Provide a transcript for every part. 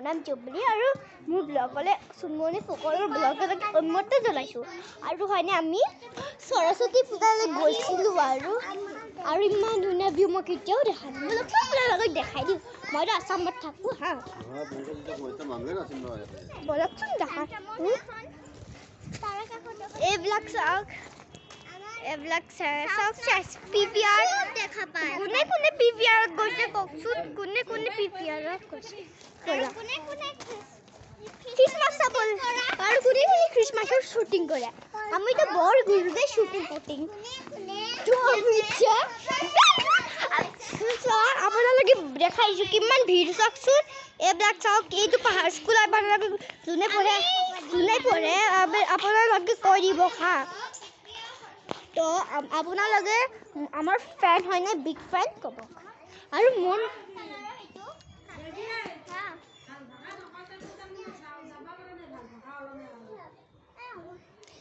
মোৰ নাম জুবলি আৰু মোৰ ব্লগলৈ চুনমণি ফুকনৰ ব্লগলৈ উন্মত জনাইছোঁ আৰু হয়নে আমি সৰস্বতী পূজালৈ গৈছিলোঁ আৰু ইমান ধুনীয়া ভিউ মই কেতিয়াও দেখা নাই লগত দেখাই দিওঁ মইতো আছামত থাকোঁ হা বলকচোন দেখা এইবিলাক চাওক এইবিলাক চাওক PVR দেখা পায় কোনে কোনে PVRত গৈছে কওকচোন কোনে কোনে PVRত গৈছে কোনে কোনে খ্ৰীষ্টমাছ চাবলৈ আৰু কোনে কোনে খ্ৰীষ্টমাছৰ শ্বুটিং কৰে আমিতো বৰ গুৰুদে শ্বুটিং আপোনালোকে দেখাইছোঁ কিমান ভিৰ চাওকচোন এইবিলাক চাওক এইটো পাহাৰ স্কুল আপোনালোকে যোনে পঢ়ে আপোনালোকে কৈ দিব হা তো আপোনালোকে আমাৰ ফ্ৰেণ্ড হয়নে বিগ ফ্ৰেণ্ড ক'ব আৰু মোৰ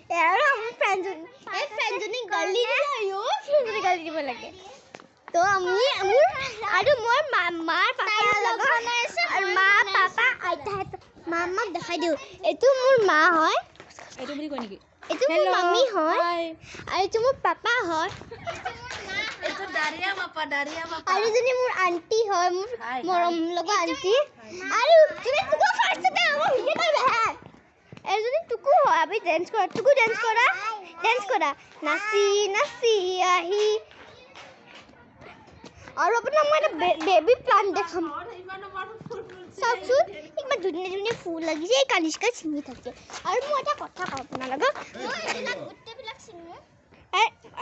আৰু আমাৰ ফ্ৰেণ্ডজনী গালি দিব লাগে তো আমি আৰু মোৰ মাৰ পাপাৰ লগত আৰু মা পাপা আইতাহঁত মাক দেখাই দিওঁ এইটো মোৰ মা হয় এইটো বুলি কয় নেকি এইটো মোৰ মামী হয় আৰু এইটো মোৰ পাপা হয় এইটো দাৰিয়া মাপা আৰু এজনী মোৰ আণ্টি হয় মোৰ মৰম লগা আণ্টি আৰু তুমি তুকু ফাৰ্ষ্টতে আমাৰ ভিডিঅ' ভাল এজনী তুকু হয় আমি ডেন্স কৰা তুকু ডেন্স কৰা নাচি নাচি আহি আৰু আপোনাক মই এটা বেবী প্লান্ট দেখাম চাওকচোন ইমান ধুনীয়া ধুনীয়া ফুল লাগিছে এই কানিষ্কা ছিঙি থাকে আৰু মই এটা কথা কওঁ আপোনালোকক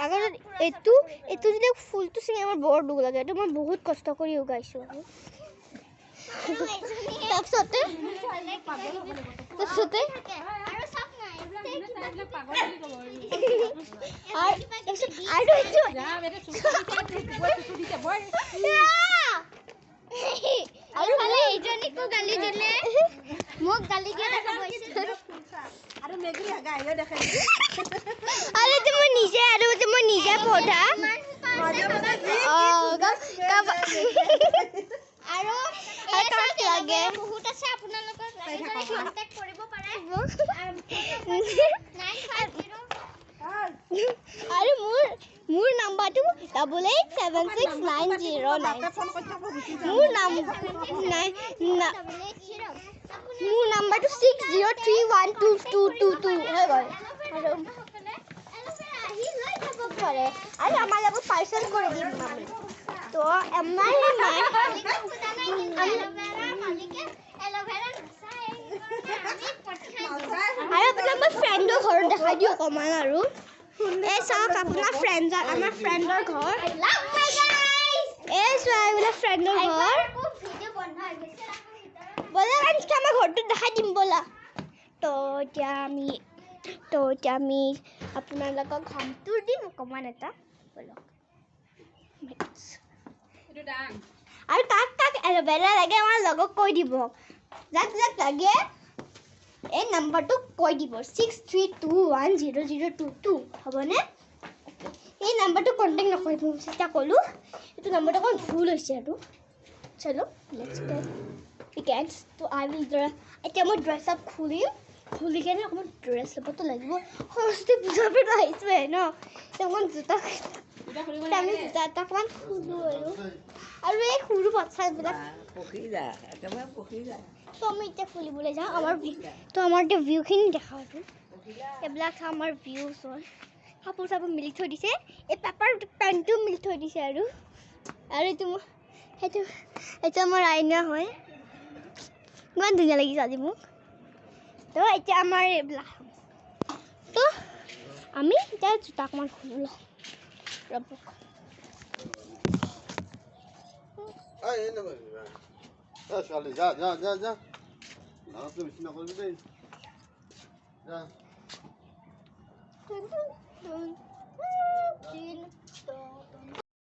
আগত এইটো যদি ফুলটো ছিঙি আমাৰ বৰ দুখ লাগে এইটো মই বহুত কষ্ট কৰি উগাইছোঁ আৰু তাৰপিছতে মোক গালি দিয়ে মই নিজে পঢ়া আৰু লাগে বহুত আছে আপোনালোকৰ কণ্টেক্ট কৰিব পাৰে আৰু মোৰ নাম্বাৰটো 88769099 মোৰ নাম্বাৰটো 60312222 হৈ গ'ল আৰু আমাৰ লগত পাৰ্চেল কৰি দিম আমি তো আমাৰ আৰু আপোনাক মই ফ্ৰেণ্ডৰ ঘৰত দেখাই দিওঁ অকণমান আৰু এই চাওক আপোনাৰ আমাৰ ফ্ৰেণ্ডৰ ঘৰ এই চোৱা এইবিলাক ফ্ৰেণ্ডৰ ঘৰ ব'লা আমাৰ ঘৰটো দেখাই দিম ব'লা তো এতিয়া আমি আপোনালোকক হোম টুৰ দিম অকণমান এটা ব'লক আৰু কাক এল'ভেৰা লাগে আমাৰ লগক কৈ দিব যাক লাগে এই নাম্বাৰটো কৈ দিব 63210022 হ'বনে এই নাম্বাৰটো কণ্টেক্ট নকৰিব চেষ্টা ক'লোঁ এইটো নাম্বাৰটো অকণ ভুল হৈছে আৰু চলো লেটছ গো বিকেন্স তো এতিয়া মই ড্ৰেছ আপ খুলি কেনে অকণমান ড্ৰেছ ল'বতো লাগিব সৰস্বতী পূজাৰ পৰা আহিছোঁহে ন অকণমান জোতা আমি জোতা এটা অকণমান খুলোঁ আৰু এই সৰু বাচ্চাবিলাক তো আমি এতিয়া ফুলিবলৈ যাওঁ আমাৰ এতিয়া ভিউখিনি দেখাওঁ আৰু এইবিলাক আমাৰ ভিউজ হয় কাপোৰ চাপোৰ মিলি থৈ দিছে এই পেপাৰ পেণ্টটো মিলি থৈ দিছে আৰু এইটো আমাৰ আইনা হয় ইমান ধুনীয়া লাগিছে আজি মোক তো এতিয়া আমাৰ এইবিলাক তো আমি এতিয়া জোতা অকণমান খুলি লওঁ ৰ'ব